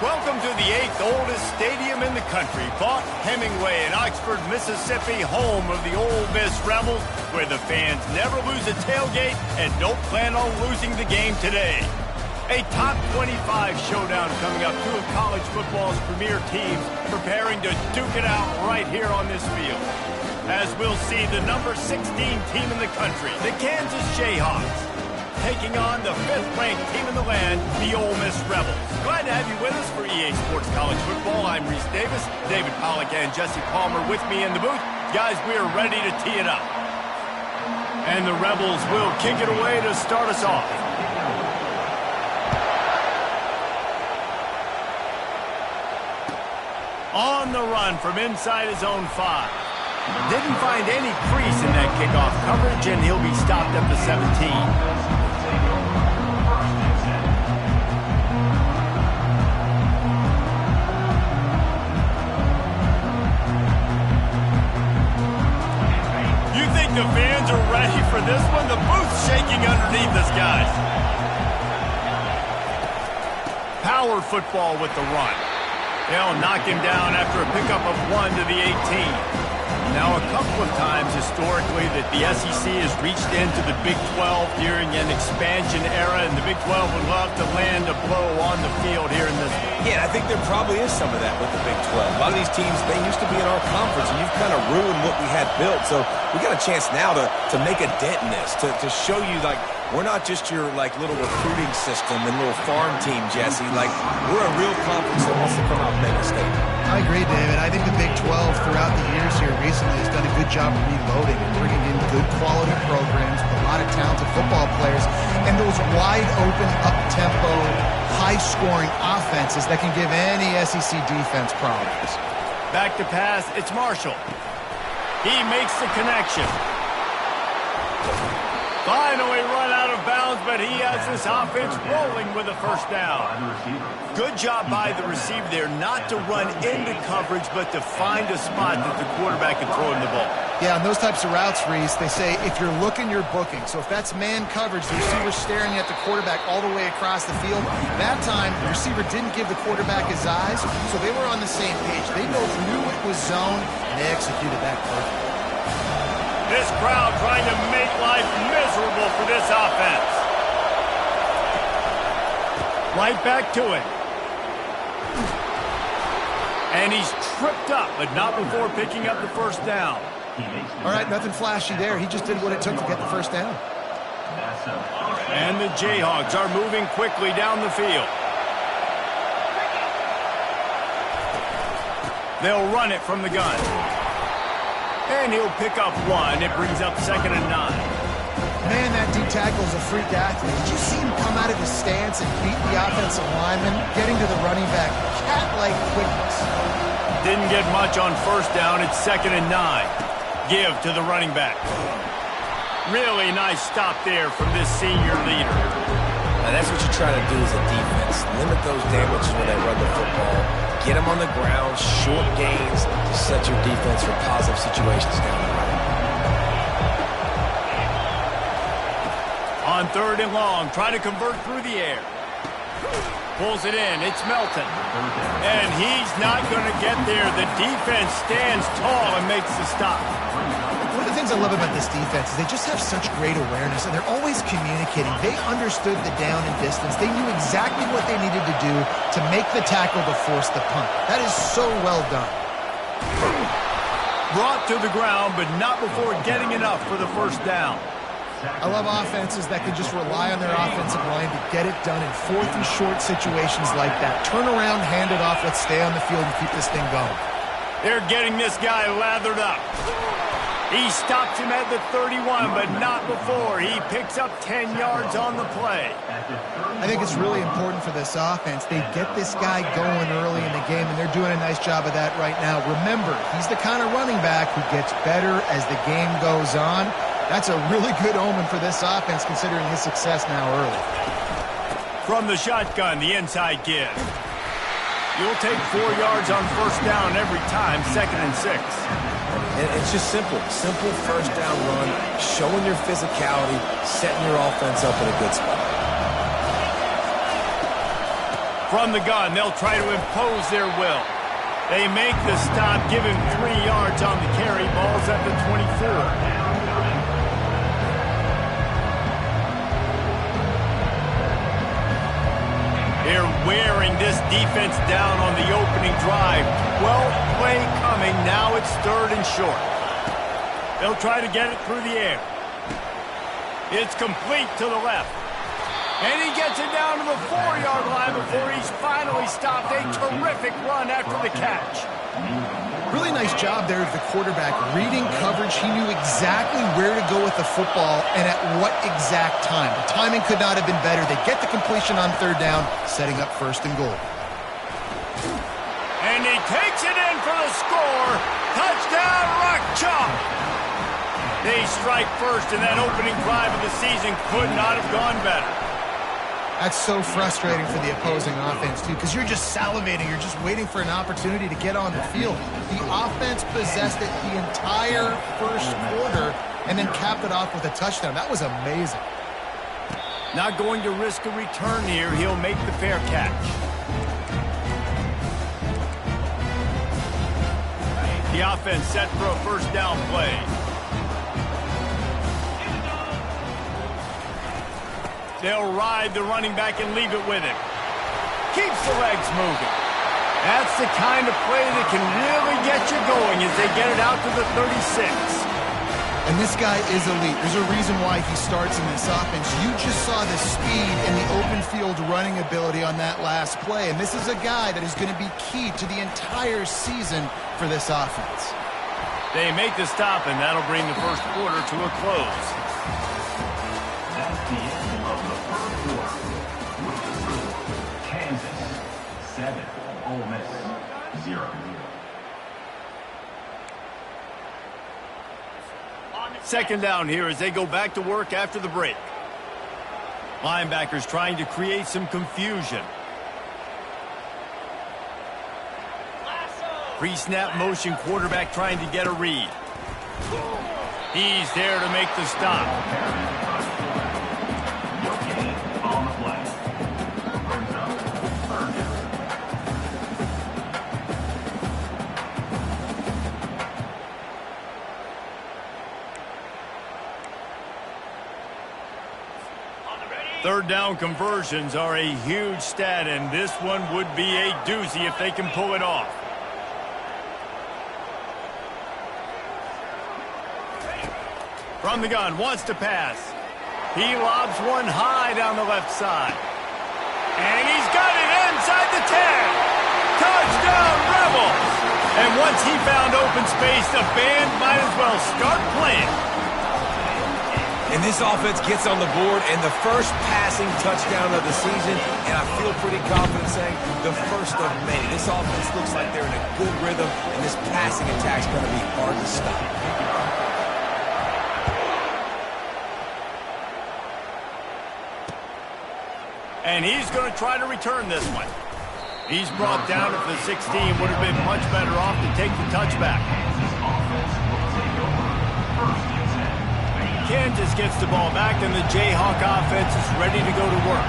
Welcome to the 8th oldest stadium in the country, Vaught Hemingway in Oxford, Mississippi, home of the Ole Miss Rebels, where the fans never lose a tailgate and don't plan on losing the game today. A top 25 showdown coming up, two of college football's premier teams preparing to duke it out right here on this field. As we'll see the number 16 team in the country, the Kansas Jayhawks, taking on the 5th-ranked team in the land, the Ole Miss Rebels. Glad to have you with us for EA Sports College Football. I'm Reese Davis, David Pollack and Jesse Palmer with me in the booth. Guys, we are ready to tee it up. And the Rebels will kick it away to start us off. On the run from inside his own 5. Didn't find any crease in that kickoff coverage, and he'll be stopped at the 17. The fans are ready for this one. The booth's shaking underneath us, guys. Power football with the run. They'll knock him down after a pickup of 1 to the 18. Now, a couple of times historically that the SEC has reached into the Big 12 during an expansion era, and the Big 12 would love to land a blow on the field here in this one. Yeah, I think there probably is some of that with the Big 12. A lot of these teams, they used to be in our conference, and you've kind of ruined what we had built. So we got a chance now to make a dent in this, to show you, like, we're not just your, like, little recruiting system and little farm team, Jesse. Like, we're a real conference that wants to come out and make a statement. I agree, David. I think the Big 12 throughout the years here recently has done a good job of reloading and bringing in good quality programs with a lot of talented football players and those wide-open, up-tempo, high-scoring offenses that can give any SEC defense problems. Back to pass, it's Marshall. He makes the connection. Finally run out of bounds, but he has this offense rolling with a first down. Good job by the receiver there not to run into coverage, but to find a spot that the quarterback can throw him the ball. Yeah, on those types of routes, Reese, they say if you're looking, you're booking. So if that's man coverage, the receiver's staring at the quarterback all the way across the field. That time, the receiver didn't give the quarterback his eyes, so they were on the same page. They both knew it was zone, and they executed that perfectly. This crowd trying to make life miserable for this offense. Right back to it. And he's tripped up, but not before picking up the first down. All right, nothing flashy there. He just did what it took to get the first down. And the Jayhawks are moving quickly down the field. They'll run it from the gun. And he'll pick up 1. It brings up 2nd and 9. Man, that D-tackle's a freak athlete. Did you see him come out of his stance and beat the offensive lineman, getting to the running back? Cat-like quickness. Didn't get much on first down. It's 2nd and 9. Give to the running back. Really nice stop there from this senior leader. Now, that's what you try to do as a defense. Limit those damages when they run the football. Get them on the ground, short gains to set your defense for positive situations down the road. On 3rd and long, try to convert through the air. Pulls it in. It's Melton. And he's not going to get there. The defense stands tall and makes the stop. One of the things I love about this defense is they just have such great awareness, and they're always communicating. They understood the down and distance. They knew exactly what they needed to do to make the tackle to force the punt. That is so well done. Brought to the ground, but not before getting enough for the first down. I love offenses that can just rely on their offensive line to get it done in 4th and short situations like that. Turn around, hand it off, let's stay on the field and keep this thing going. They're getting this guy lathered up. He stops him at the 31, but not before. He picks up 10 yards on the play. I think it's really important for this offense. They get this guy going early in the game, and they're doing a nice job of that right now. Remember, he's the kind of running back who gets better as the game goes on. That's a really good omen for this offense, considering his success now early. From the shotgun, the inside give. You'll take 4 yards on first down every time, 2nd and 6. And it's just simple. Simple first down run, showing your physicality, setting your offense up in a good spot. From the gun, they'll try to impose their will. They make the stop, give him 3 yards on the carry. Ball's at the 24. They're wearing this defense down on the opening drive. 12th play coming. Now it's 3rd and short. They'll try to get it through the air. It's complete to the left. And he gets it down to the 4-yard line before he's finally stopped. A terrific run after the catch. Really nice job there of the quarterback. Reading coverage, he knew exactly where to go with the football and at what exact time. The timing could not have been better. They get the completion on 3rd down, setting up 1st and goal. And he takes it in for the score. Touchdown, Ncaa. They strike first, and that opening drive of the season could not have gone better. That's so frustrating for the opposing offense, too, because you're just salivating. You're just waiting for an opportunity to get on the field. The offense possessed it the entire 1st quarter and then capped it off with a touchdown. That was amazing. Not going to risk a return here. He'll make the fair catch. The offense set for a 1st down play. They'll ride the running back and leave it with him. Keeps the legs moving. That's the kind of play that can really get you going as they get it out to the 36. And this guy is elite. There's a reason why he starts in this offense. You just saw the speed and the open field running ability on that last play. And this is a guy that is going to be key to the entire season for this offense. They make the stop, and that'll bring the 1st quarter to a close. That's the end of the 1st quarter. With the score, Kansas 7, Ole Miss 0. Second down here as they go back to work after the break. Linebackers trying to create some confusion. Pre-snap motion, quarterback trying to get a read. He's there to make the stop. On the play. Brings up 3rd down. Third down conversions are a huge stat, and this one would be a doozy if they can pull it off. From the gun, wants to pass. He lobs one high down the left side. And he's got it inside the 10. Touchdown, Rebels! And once he found open space, the band might as well start playing. And this offense gets on the board, and the first passing touchdown of the season, and I feel pretty confident saying the first of many. This offense looks like they're in a good rhythm, and this passing attack's going to be hard to stop. And he's going to try to return this one. He's brought down at the 16. Would have been much better off to take the touchback. Kansas gets the ball back, and the Jayhawk offense is ready to go to work.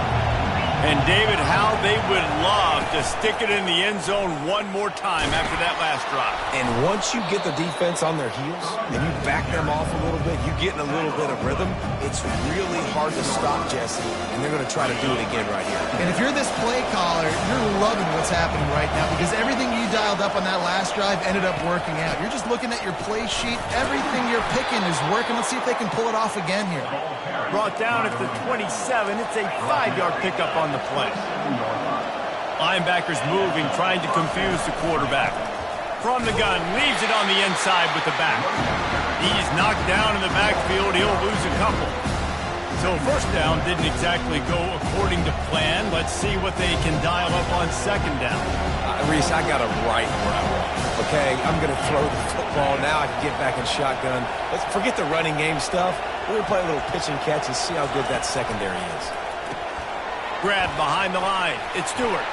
And, David, how they would love to stick it in the end zone one more time after that last drive. And once you get the defense on their heels and you back them off a little bit, you get in a little bit of rhythm, it's really hard to stop, Jesse, and they're going to try to do it again right here. And if you're this play caller, you're loving what's happening right now because everything you dialed up on that last drive ended up working out. You're just looking at your play sheet. Everything you're picking is working. Let's see if they can pull it off again here. Brought down at the 27. It's a 5-yard pickup on the play. Linebackers moving, trying to confuse the quarterback. From the gun, leaves it on the inside with the back. He's knocked down in the backfield. He'll lose a couple. So 1st down didn't exactly go according to plan. Let's see what they can dial up on 2nd down. Reese, I got it right where I want. Okay, I'm going to throw the football. Now I can get back in shotgun. Let's forget the running game stuff. We're going to play a little pitch and catch and see how good that secondary is. Grab behind the line. It's Stewart.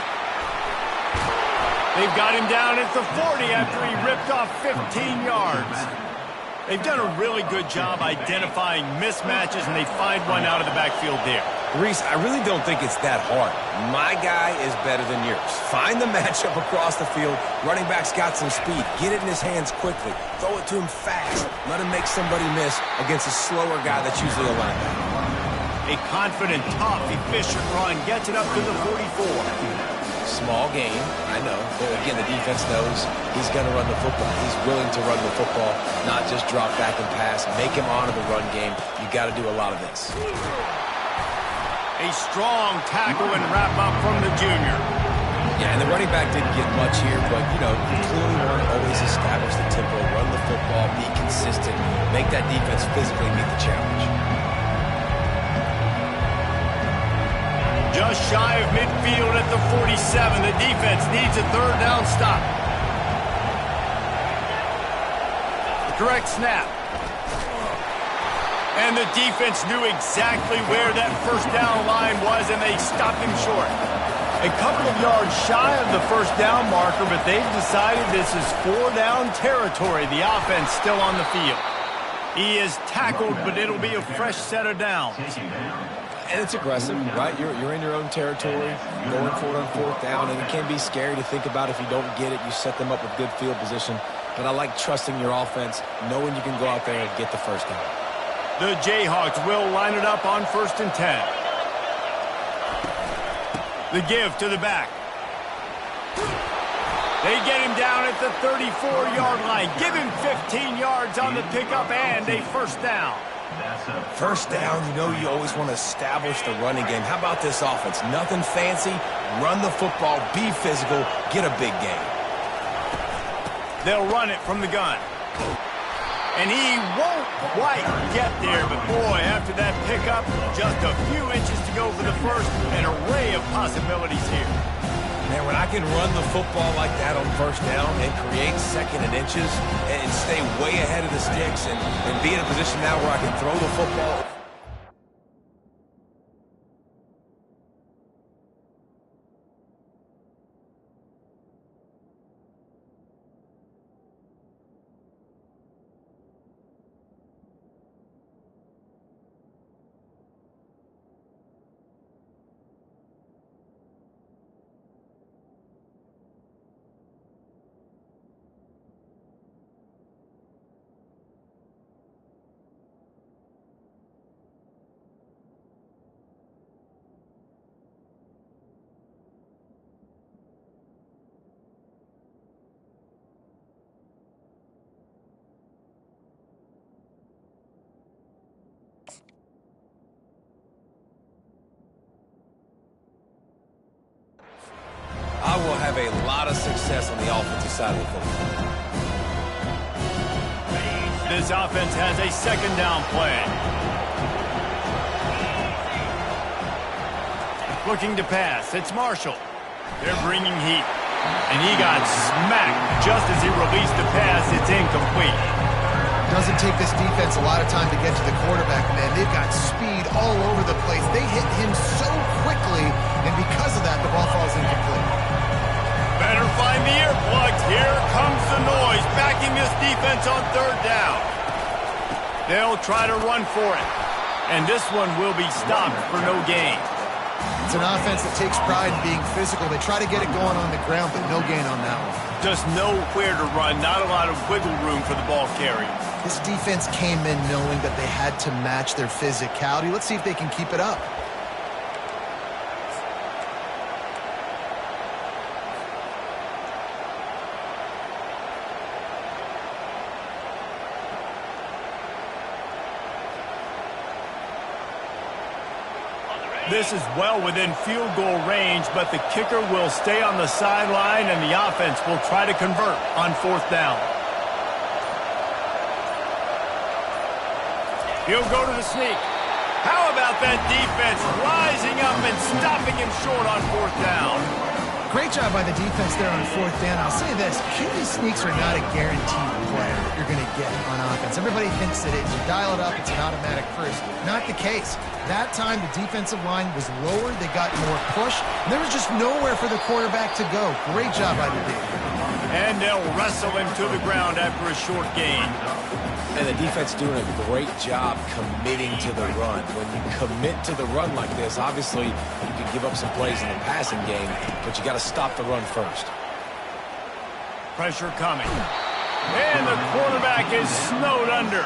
They've got him down at the 40 after he ripped off 15 yards. They've done a really good job identifying mismatches, and they find one out of the backfield there. Reese, I really don't think it's that hard. My guy is better than yours. Find the matchup across the field. Running back's got some speed. Get it in his hands quickly. Throw it to him fast. Let him make somebody miss against a slower guy that's usually a linebacker. A confident, tough, efficient run gets it up to the 44. Small game, I know. But again, the defense knows he's going to run the football. He's willing to run the football, not just drop back and pass. Make him honor the run game. You got to do a lot of this. A strong tackle and wrap-up from the junior. Yeah, and the running back didn't get much here, but, you know, you clearly want to always establish the tempo, run the football, be consistent, make that defense physically meet the challenge. Just shy of midfield at the 47. The defense needs a third down stop. Correct snap. And the defense knew exactly where that first down line was, and they stopped him short. A couple of yards shy of the first down marker, but they've decided this is 4-down territory. The offense still on the field. He is tackled, but it'll be a fresh set of downs. And it's aggressive, right? You're in your own territory, going for it on fourth down, and it can be scary to think about if you don't get it. You set them up with good field position. But I like trusting your offense, knowing you can go out there and get the first down. The Jayhawks will line it up on 1st and 10. The give to the back. They get him down at the 34-yard line. Give him 15 yards on the pickup and a first down. First down, you know you always want to establish the running game. How about this offense? Nothing fancy. Run the football, be physical, get a big gain. They'll run it from the gun. And he won't quite get there, but boy, after that pickup, just a few inches to go for the first. An array of possibilities here. Man, when I can run the football like that on first down and create second and inches and stay way ahead of the sticks and be in a position now where I can throw the football. I will have a lot of success on the offensive side of the football. This offense has a second down play. Looking to pass. It's Marshall. They're bringing heat. And he got smacked just as he released the pass. It's incomplete. Doesn't take this defense a lot of time to get to the quarterback, man. They've got speed all over the place. They hit him so quickly, and because of that, the ball falls incomplete. Better find the earplugs. Here comes the noise, backing this defense on third down. They'll try to run for it, and this one will be stopped for no gain. It's an offense that takes pride in being physical. They try to get it going on the ground, but no gain on that one. Just nowhere to run, not a lot of wiggle room for the ball carrier. This defense came in knowing that they had to match their physicality. Let's see if they can keep it up. This is well within field goal range, but the kicker will stay on the sideline, and the offense will try to convert on fourth down. He'll go to the sneak. How about that defense rising up and stopping him short on fourth down? Great job by the defense there on fourth down. I'll say this, QB sneaks are not a guaranteed play that you're going to get on offense. Everybody thinks it is. You dial it up, it's an automatic first. Not the case. That time, the defensive line was lower. They got more push. And there was just nowhere for the quarterback to go. Great job by the D. And they'll wrestle him to the ground after a short gain. And the defense doing a great job committing to the run. When you commit to the run like this, obviously you can give up some plays in the passing game, but you got to stop the run first. Pressure coming. And the quarterback is snowed under.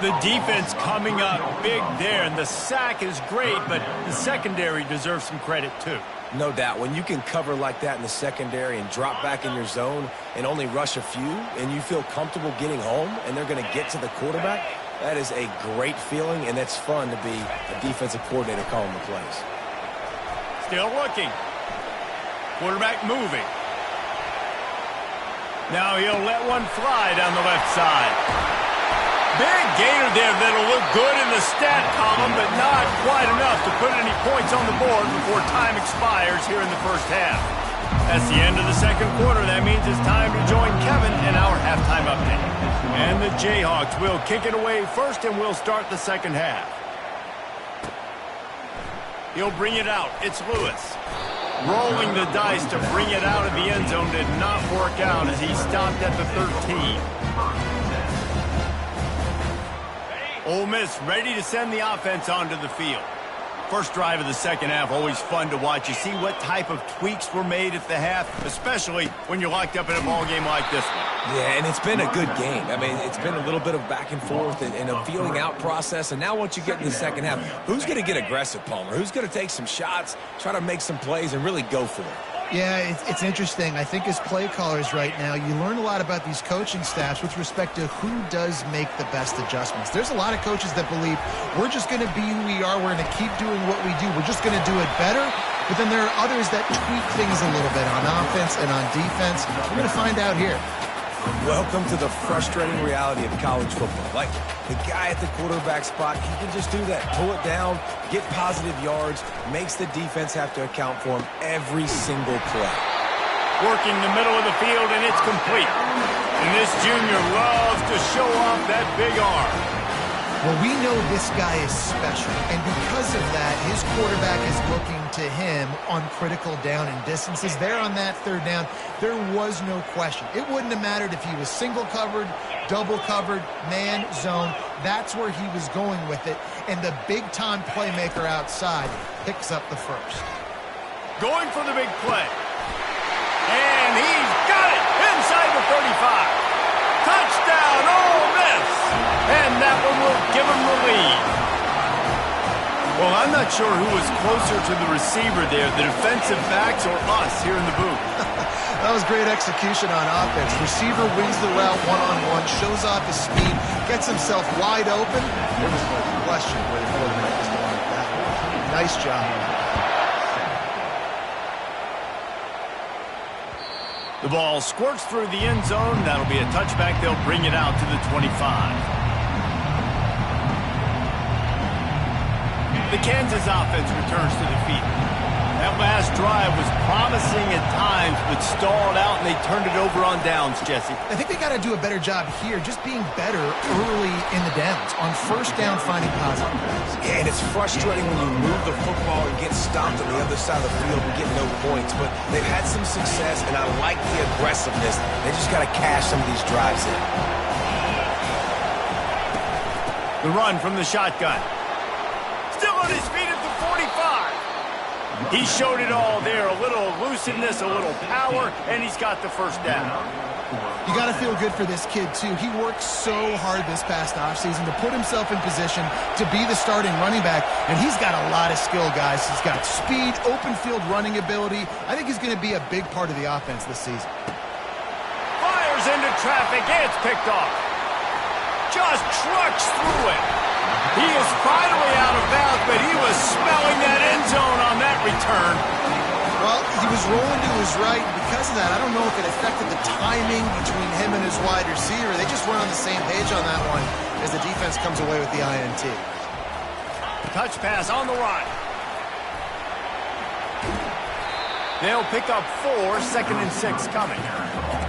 The defense coming up big there, and the sack is great, but the secondary deserves some credit too. No doubt. When you can cover like that in the secondary and drop back in your zone and only rush a few, and you feel comfortable getting home and they're going to get to the quarterback, that is a great feeling, and that's fun to be a defensive coordinator calling the plays. Still looking. Quarterback moving. Now he'll let one fly down the left side. Big gainer there that'll look good in the stat column, but not quite enough to put any points on the board before time expires here in the first half. That's the end of the second quarter. That means it's time to join Kevin in our halftime update. And the Jayhawks will kick it away first, and we'll start the second half. He'll bring it out. It's Lewis. Rolling the dice to bring it out of the end zone did not work out as he stopped at the 13. Ole Miss ready to send the offense onto the field. First drive of the second half, always fun to watch. You see what type of tweaks were made at the half, especially when you're locked up in a ball game like this one. Yeah, and it's been a good game. I mean, it's been a little bit of back and forth and a feeling out process. And now once you get in the second half, who's going to get aggressive, Palmer? Who's going to take some shots, try to make some plays, and really go for it? Yeah, it's interesting. I think as play callers right now, you learn a lot about these coaching staffs with respect to who does make the best adjustments. There's a lot of coaches that believe we're just going to be who we are. We're going to keep doing what we do. We're just going to do it better. But then there are others that tweak things a little bit on offense and on defense. We're going to find out here. Welcome to the frustrating reality of college football. Like, the guy at the quarterback spot, he can just do that. Pull it down, get positive yards, makes the defense have to account for him every single play. Working the middle of the field, and it's complete. And this junior loves to show off that big arm. Well, we know this guy is special, and because of that, his quarterback is looking to him on critical down and distances. There on that third down, there was no question. It wouldn't have mattered if he was single covered, double covered, man, zone. That's where he was going with it, and the big-time playmaker outside picks up the first. Going for the big play. And he's got it inside the 35. Touchdown, Ole Miss! And that one will give him the lead. Well, I'm not sure who was closer to the receiver there, the defensive backs or us here in the booth. That was great execution on offense. Receiver wins the route one-on-one, shows off his speed, gets himself wide open. There was no question where the quarterback was going with that. Nice job. The ball squirts through the end zone. That'll be a touchback. They'll bring it out to the 25. The Kansas offense returns to the field. That last drive was promising at times, but stalled out, and they turned it over on downs, Jesse. I think they got to do a better job here, just being better early in the downs. On first down, finding positive plays. Yeah, and it's frustrating when you move the football and get stopped on the other side of the field and get no points. But they've had some success, and I like the aggressiveness. They just got to cash some of these drives in. The run from the shotgun. Still on his feet at the 45. He showed it all there. A little elusiveness, a little power, and he's got the first down. You got to feel good for this kid, too. He worked so hard this past offseason to put himself in position to be the starting running back, and he's got a lot of skill, guys. He's got speed, open field running ability. I think he's going to be a big part of the offense this season. Fires into traffic. It's picked off. Just trucks through it. He is finally out of bounds, but he was smelling that end zone on that return. Well, he was rolling to his right. Because of that, I don't know if it affected the timing between him and his wide receiver. They just weren't on the same page on that one as the defense comes away with the INT. Touch pass on the run. They'll pick up 4, 2nd and 6 coming.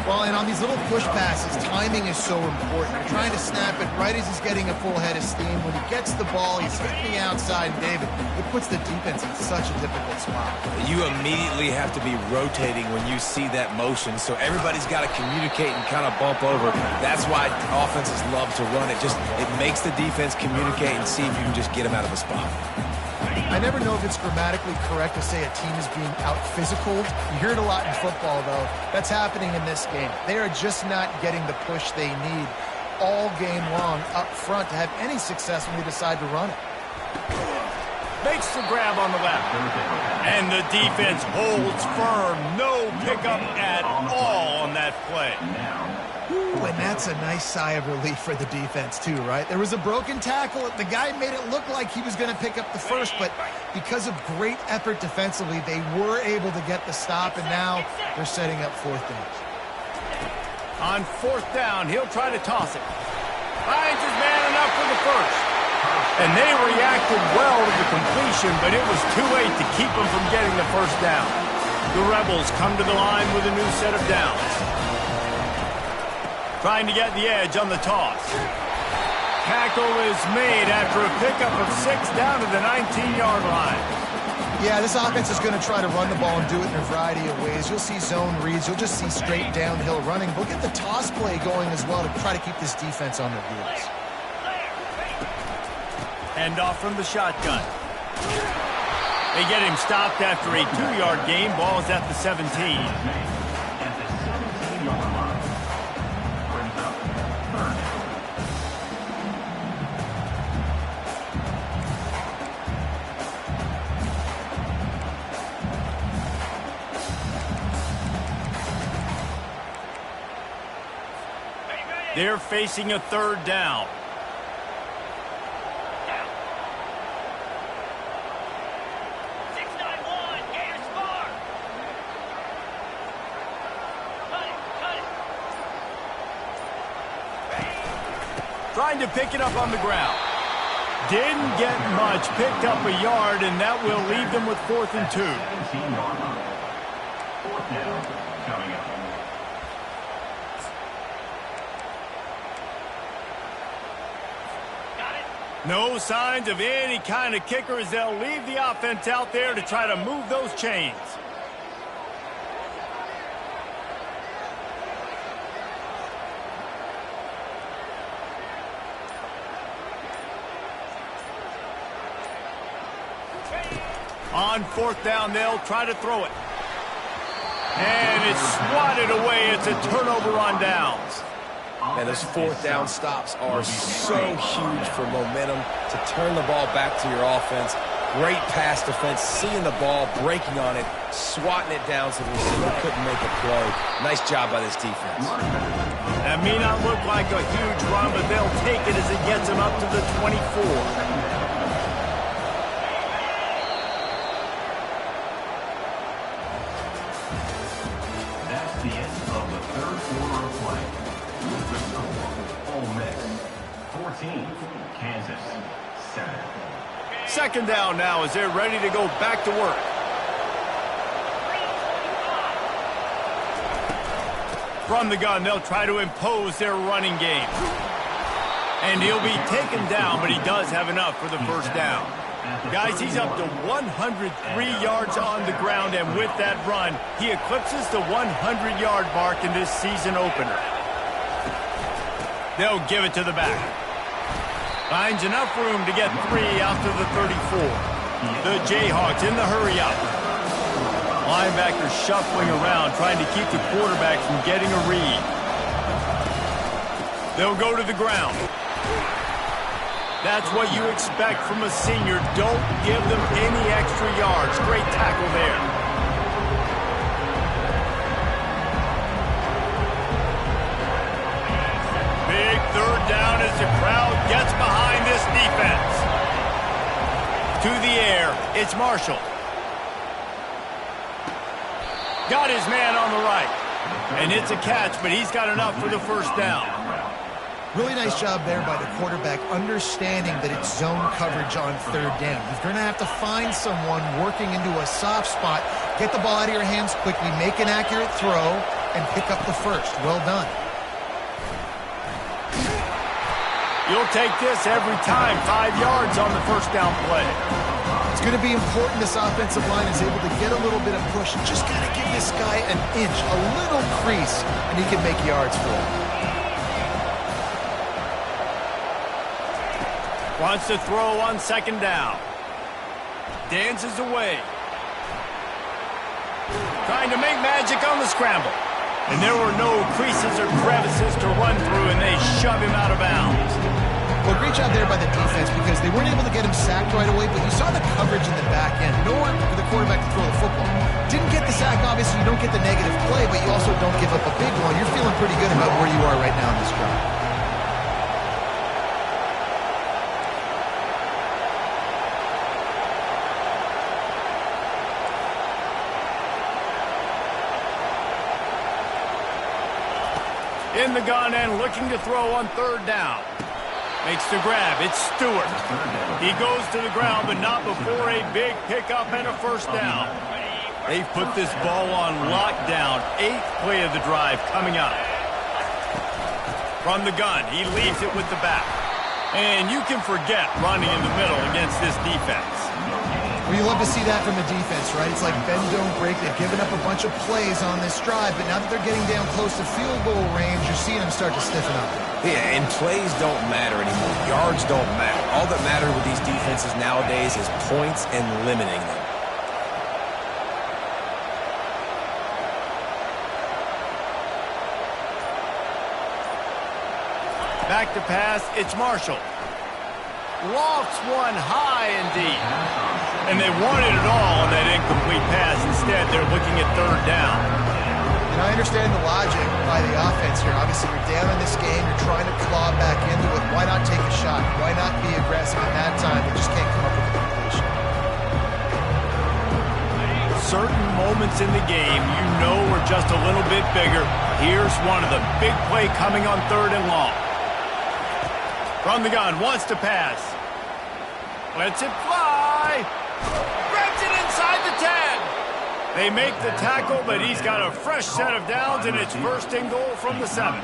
Well, and on these little push passes, timing is so important. You're trying to snap it right as he's getting a full head of steam. When he gets the ball, he's hitting the outside, and David, it puts the defense in such a difficult spot. You immediately have to be rotating when you see that motion, so everybody's got to communicate and kind of bump over. That's why offenses love to run it. It makes the defense communicate and see if you can just get them out of a spot. I never know if it's grammatically correct to say a team is being out-physicaled. You hear it a lot in football, though. That's happening in this game. They are just not getting the push they need all game long up front to have any success when they decide to run it. Makes the grab on the left. And the defense holds firm. No pickup at all on that play. Ooh, and that's a nice sigh of relief for the defense, too, right? There was a broken tackle. The guy made it look like he was going to pick up the first, but because of great effort defensively, they were able to get the stop, and now they're setting up 4th down. On 4th down, he'll try to toss it. Finds his man enough for the first. And they reacted well to the completion, but it was too late to keep them from getting the first down. The Rebels come to the line with a new set of downs. Trying to get the edge on the toss. Tackle is made after a pickup of 6 down to the 19-yard line. Yeah, this offense is going to try to run the ball and do it in a variety of ways. You'll see zone reads. You'll just see straight downhill running. We'll get the toss play going as well to try to keep this defense on their heels. Hand off from the shotgun. They get him stopped after a 2-yard gain. Ball's at the 17. They're facing a 3rd down. Trying to pick it up on the ground. Didn't get much. Picked up a yard, and that will leave them with 4th and 2. 4th down coming up. No signs of any kind of kicker as they'll leave the offense out there to try to move those chains. On 4th down, they'll try to throw it. And it's swatted away. It's a turnover on downs. And those 4th down stops are so huge for momentum to turn the ball back to your offense. Great pass defense, seeing the ball, breaking on it, swatting it down so the receiver couldn't make a play. Nice job by this defense. That may not look like a huge run, but they'll take it as it gets them up to the 24. The end of the 3rd quarter of play. With the score, Ole Miss 14, Kansas 7. 2nd down now as they're ready to go back to work. From the gun, they'll try to impose their running game. And he'll be taken down, but he does have enough for the 1st down. Guys, he's up to 103 yards on the ground, and with that run, he eclipses the 100-yard mark in this season opener. They'll give it to the back. Finds enough room to get 3 out to the 34. The Jayhawks in the hurry-up. Linebackers shuffling around, trying to keep the quarterback from getting a read. They'll go to the ground. That's what you expect from a senior. Don't give them any extra yards. Great tackle there. Big 3rd down as the crowd gets behind this defense. To the air, it's Marshall. Got his man on the right. And it's a catch, but he's got enough for the 1st down. Really nice job there by the quarterback, understanding that it's zone coverage on third down. You're going to have to find someone working into a soft spot, get the ball out of your hands quickly, make an accurate throw, and pick up the first. Well done. You'll take this every time. 5 yards on the first down play. It's going to be important this offensive line is able to get a little bit of push. Just got to give this guy an inch, a little crease, and he can make yards for it. Wants to throw on second down. Dances away. Trying to make magic on the scramble. And there were no creases or crevices to run through, and they shove him out of bounds. Well, great job there by the defense because they weren't able to get him sacked right away, but you saw the coverage in the back end. Nowhere for the quarterback to throw the football. Didn't get the sack, obviously. You don't get the negative play, but you also don't give up a big one. You're feeling pretty good about where you are right now in this drive. In the gun and looking to throw on third down. Makes the grab. It's Stewart. He goes to the ground, but not before a big pickup and a first down. They've put this ball on lockdown. 8th play of the drive coming up. From the gun, he leaves it with the back. And you can forget running in the middle against this defense. Well, you love to see that from the defense, right? It's like bend, don't break. They've given up a bunch of plays on this drive, but now that they're getting down close to field goal range, you're seeing them start to stiffen up. Yeah, and plays don't matter anymore. Yards don't matter. All that matters with these defenses nowadays is points and limiting them. Back to pass, it's Marshall. Lofts one high and deep. And they wanted it all on that incomplete pass. Instead, they're looking at third down. And I understand the logic by the offense here. Obviously, you're down in this game. You're trying to claw back into it. Why not take a shot? Why not be aggressive at that time? They just can't come up with a completion. Certain moments in the game, you know we're just a little bit bigger. Here's one of them. Big play coming on third and long. From the gun, wants to pass. Lets it fly. Grabs it inside the 10. They make the tackle, but he's got a fresh set of downs, and it's first and goal from the 7.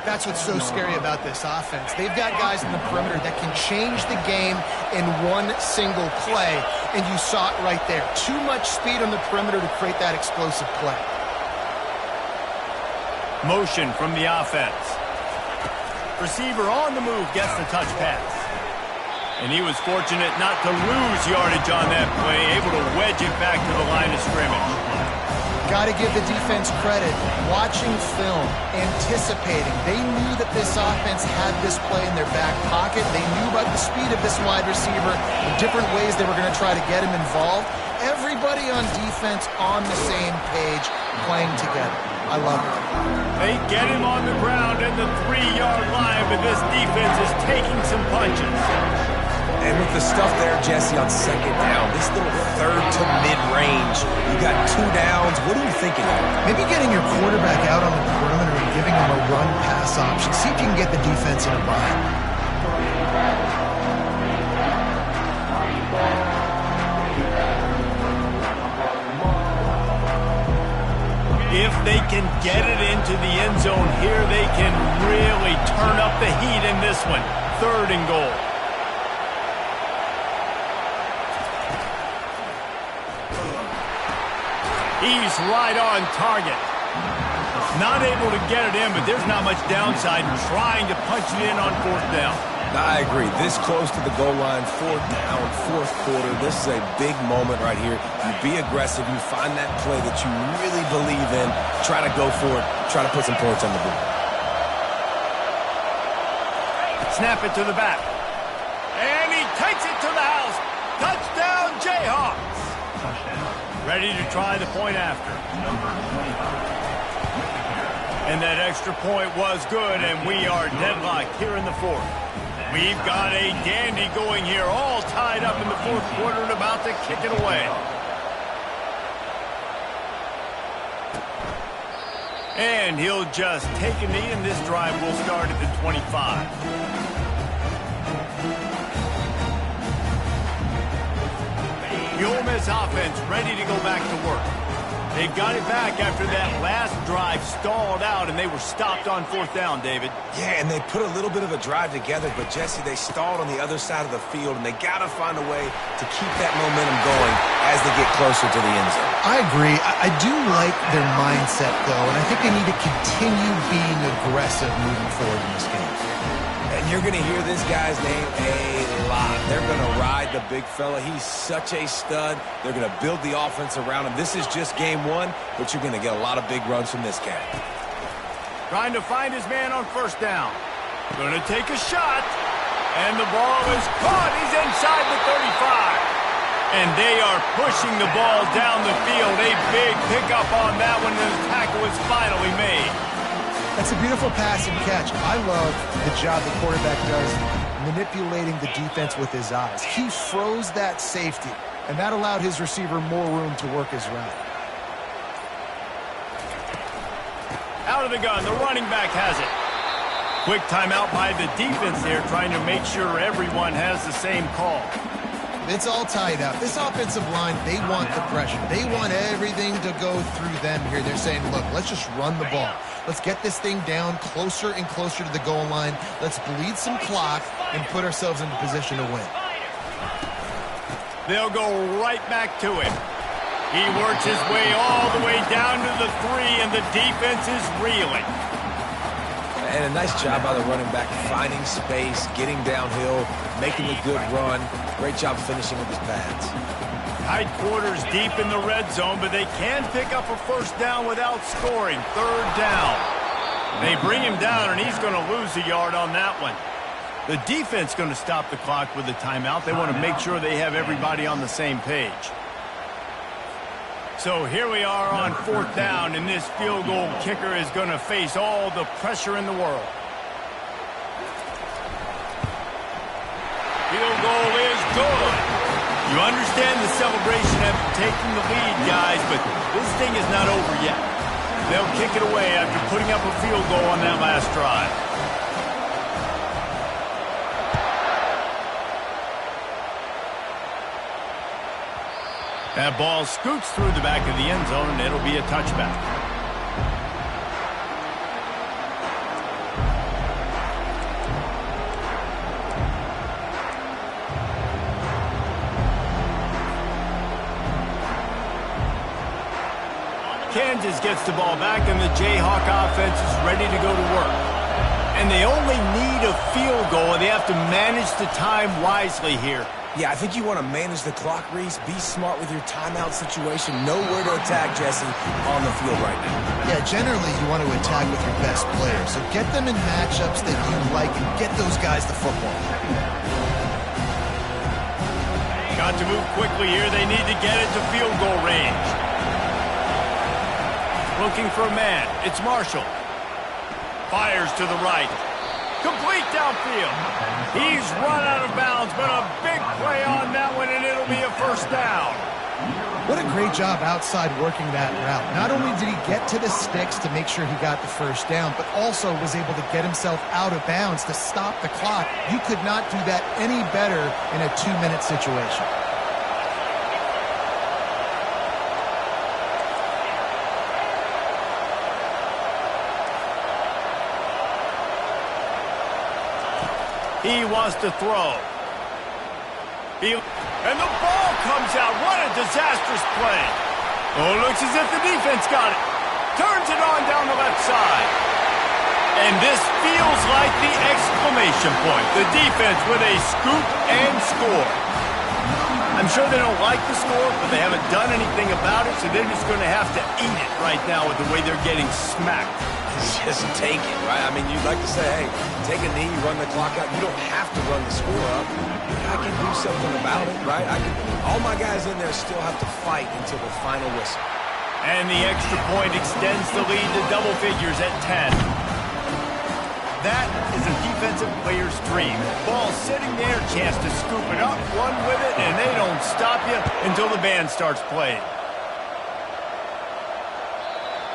That's what's so scary about this offense. They've got guys in the perimeter that can change the game in one single play, and you saw it right there. Too much speed on the perimeter to create that explosive play. Motion from the offense. Receiver on the move gets the touch pass. And he was fortunate not to lose yardage on that play, able to wedge it back to the line of scrimmage. Got to give the defense credit. Watching film, anticipating. They knew that this offense had this play in their back pocket. They knew about the speed of this wide receiver, the different ways they were going to try to get him involved. Everybody on defense on the same page, playing together. I love it. They get him on the ground at the 3-yard line, but this defense is taking some punches. And with the stuff there, Jesse, on second down, this little third to mid-range, you got 2 downs. What are you thinking of? Maybe getting your quarterback out on the perimeter and giving him a run-pass option. See if you can get the defense in a bind. If they can get it into the end zone here, they can really turn up the heat in this one. Third and goal. He's right on target. Not able to get it in, but there's not much downside in trying to punch it in on fourth down. I agree. This close to the goal line, 4th down, 4th quarter. This is a big moment right here. You be aggressive. You find that play that you really believe in. Try to go for it. Try to put some points on the board. Snap it to the back. And he takes it to the house. Touchdown, Jayhawks. Ready to try the point after. And that extra point was good, and we are deadlocked here in the 4th. We've got a dandy going here, all tied up in the 4th quarter and about to kick it away. And he'll just take a knee, and this drive will start at the 25. The Ole Miss offense ready to go back to work. They got it back after that last drive stalled out, and they were stopped on 4th down, David. Yeah, and they put a little bit of a drive together, but, Jesse, they stalled on the other side of the field, and they got to find a way to keep that momentum going as they get closer to the end zone. I agree. I do like their mindset, though, and I think they need to continue being aggressive moving forward in this game. And you're going to hear this guy's name a lot. They're going to ride the big fella. He's such a stud. They're going to build the offense around him. This is just game one, but you're going to get a lot of big runs from this cat. Trying to find his man on 1st down. Going to take a shot. And the ball is caught. He's inside the 35. And they are pushing the ball down the field. A big pickup on that one, and the tackle is finally made. That's a beautiful pass and catch. I love the job the quarterback does manipulating the defense with his eyes. He froze that safety, and that allowed his receiver more room to work his route. Out of the gun, the running back has it. Quick timeout by the defense there, trying to make sure everyone has the same call. It's all tied up. This offensive line, they want the pressure. They want everything to go through them here. They're saying, look, let's just run the ball. Let's get this thing down closer and closer to the goal line. Let's bleed some clock and put ourselves into position to win. They'll go right back to him. He works his way all the way down to the 3, and the defense is reeling. And a nice job by the running back, finding space, getting downhill, making a good run. Great job finishing with his pads. Tight quarters deep in the red zone, but they can pick up a 1st down without scoring. 3rd down. They bring him down, and he's going to lose a yard on that one. The defense going to stop the clock with a timeout. They want to make sure they have everybody on the same page. So here we are on 4th down, and this field goal kicker is going to face all the pressure in the world. Field goal is good. You understand the celebration after taking the lead, guys, but this thing is not over yet. They'll kick it away after putting up a field goal on that last drive. That ball scoots through the back of the end zone, and it'll be a touchback. Kansas gets the ball back, and the Jayhawk offense is ready to go to work. And they only need a field goal, and they have to manage the time wisely here. Yeah, I think you want to manage the clock, Reese. Be smart with your timeout situation. Know where to attack, Jesse, on the field right now. Yeah, generally you want to attack with your best players. So get them in matchups that you like and get those guys the football. Got to move quickly here. They need to get it to field goal range. Looking for a man. It's Marshall. Fires to the right. Complete downfield. He's run out of bounds, but a big play on that one, and it'll be a 1st down. What a great job outside working that route. Not only did he get to the sticks to make sure he got the 1st down, but also was able to get himself out of bounds to stop the clock. You could not do that any better in a 2-minute situation. He wants to throw. And the ball comes out. What a disastrous play. Oh, looks as if the defense got it. Turns it on down the left side. And this feels like the exclamation point. The defense with a scoop and score. I'm sure they don't like the score, but they haven't done anything about it, so they're just going to have to eat it right now with the way they're getting smacked. Just take it, right? I mean, you'd like to say, hey, take a knee, run the clock out. You don't have to run the score up. I can do something about it, right? All my guys in there still have to fight until the final whistle. And the extra point extends the lead to double figures at 10. That is a defensive player's dream. Ball sitting there, chance to scoop it up, run with it, and they don't stop you until the band starts playing.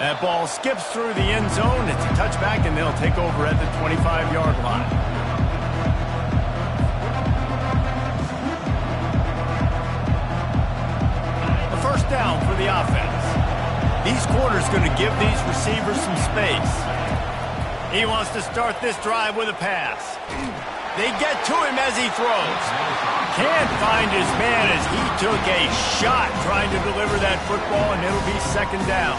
That ball skips through the end zone. It's a touchback, and they'll take over at the 25-yard line. A first down for the offense. These corners going to give these receivers some space. He wants to start this drive with a pass. They get to him as he throws. Can't find his man as he took a shot trying to deliver that football, and it'll be second down.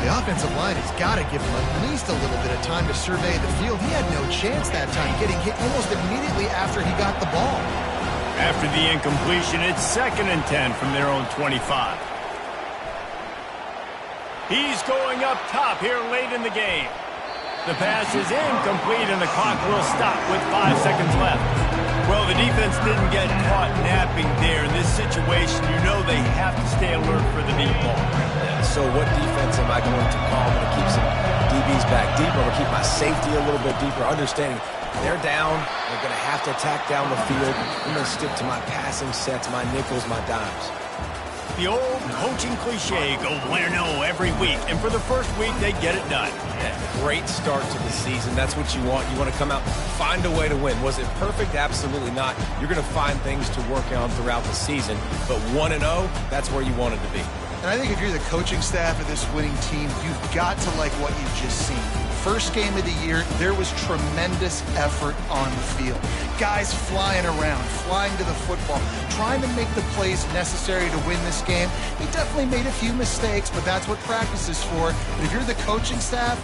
The offensive line has got to give him at least a little bit of time to survey the field. He had no chance that time, getting hit almost immediately after he got the ball. After the incompletion, it's 2nd and 10 from their own 25. He's going up top here late in the game. The pass is incomplete, and the clock will stop with 5 seconds left. Well, the defense didn't get caught napping there. In this situation, you know they have to stay alert for the deep ball. So what defense am I going to call? I'm going to keep some DBs back deeper. I'm going to keep my safety a little bit deeper, understanding they're down. They're going to have to attack down the field. I'm going to stick to my passing sets, my nickels, my dimes. The old coaching cliche, go win or no every week. And for the first week, they get it done. Yeah, great start to the season. That's what you want. You want to come out, find a way to win. Was it perfect? Absolutely not. You're going to find things to work on throughout the season. But 1-0, that's where you wanted to be. And I think if you're the coaching staff of this winning team, you've got to like what you've just seen. First game of the year, there was tremendous effort on the field. Guys flying around, flying to the football, trying to make the plays necessary to win this game. He definitely made a few mistakes, but that's what practice is for. But if you're the coaching staff,